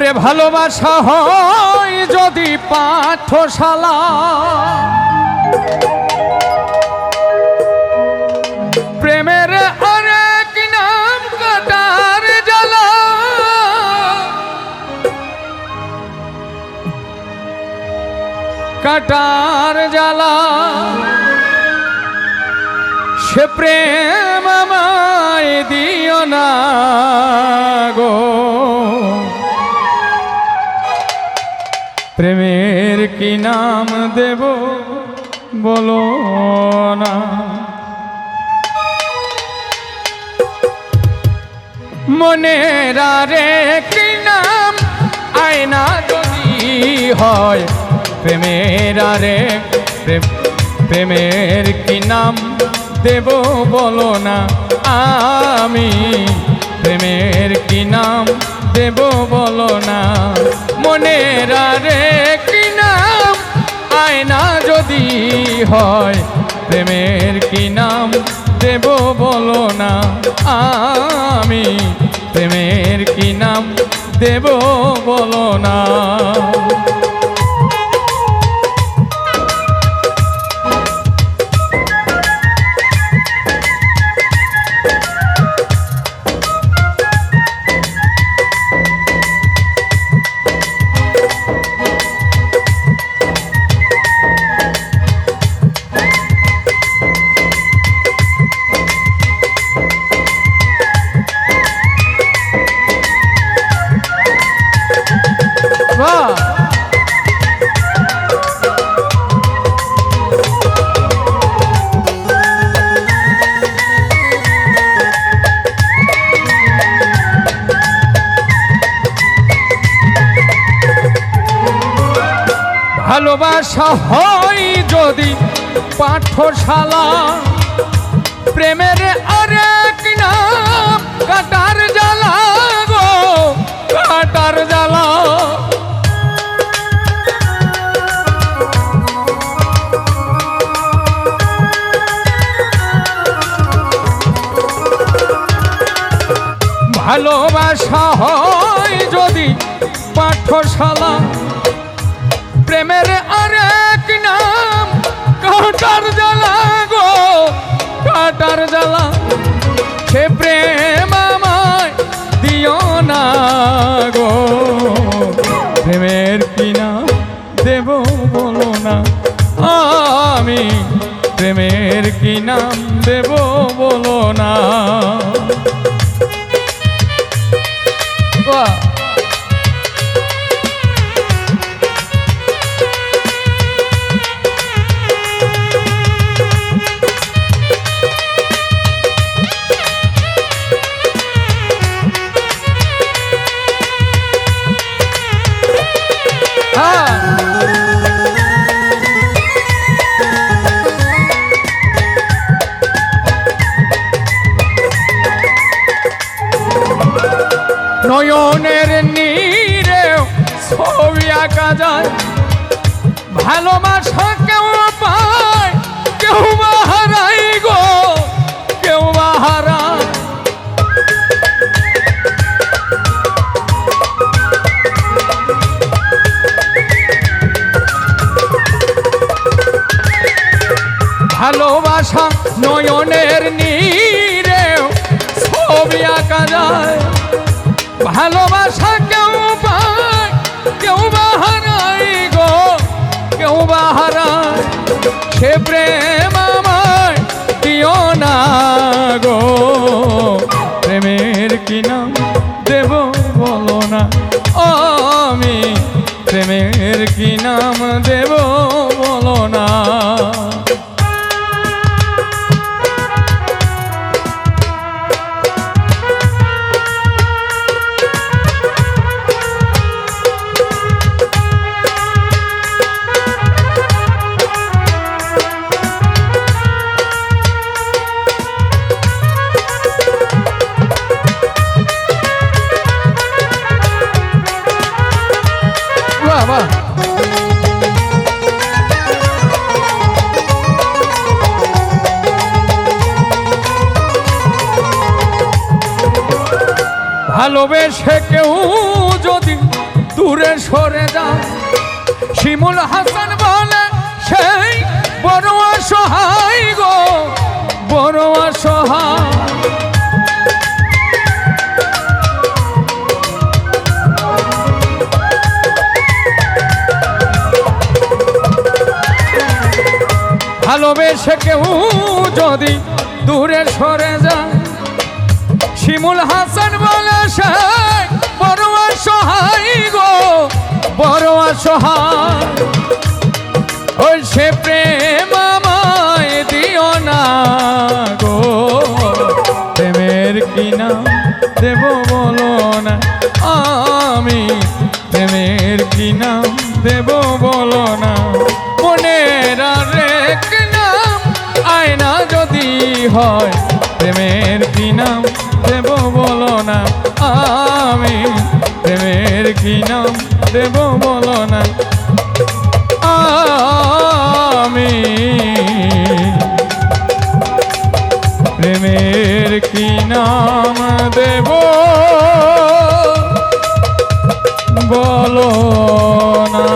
ওরে ভালোবাসা হয় যদি পাঠশালা, প্রেমের আরেক নাম কাটার জ্বালা। কাটার জ্বালা সে প্রেম আমায় দিও না গো। প্রেমের কি নাম দেব বলো না। মনের আরেক নাম আয়না যদি হয়, প্রেমের আরেক প্রেমের কি নাম দেব বলো না। আমি প্রেমের কি নাম দেব বলো না। মনের আরেক নাম আয়না যদি হয়, প্রেমের কি নাম দেব বলো না। আমি প্রেমের কি নাম দেব বলো না। ভালোবাসা হয় যদি পাঠশালা, প্রেমের আরেক নাম কাটার জ্বালা গো। কাটার জ্বালা ভালোবাসা হয় যদি পাঠশালা, প্রেমের আরেক নাম কাটার জ্বালা গো। কাটার জ্বালা সে প্রেম আমায় দিও না গো। প্রেমের কি নাম দেব বলো না। আমি প্রেমের কি নাম দেব বলো না। নয়নের নীরে ছবি আঁকা যায়, ভালোবাসা কেউ পায় কেউ বা হারাই গো। কেউ বা হারায় ভালোবাসা নয়নের নীরে ছবি আঁকা যায়। ভালোবাসা কেউ পায় কেউ বা হারায় গো। কেউ বা হারায় সে প্রেম আমায় দিও না গো। প্রেমের কি নাম দেব বলো না। আমি প্রেমের কি নাম দেব বলো না। বাবা ভালোবেসে কেউ যদি সরে যায়। শিমুল হাসান বলে সেই বড় অসহায় গো, বড় অসহায়। ভালোবেসে কেউ যদি দূরে সরে যায়, শিমুল হাসান বলে সে বড় অসহায় গো, বড় অসহায়। ওই সে প্রেম আমায় দিও না গো, প্রেমের কি নাম দেব বলো না, আমি প্রেমের কি নাম দেব বলো না। মনের আরেক নাম আয়না যদি হয়, প্রেমের কি নাম দেব বলো না, আমি প্রেমের কি নাম দেব বলো না। আমি প্রেমের কি নাম দেব বলো না।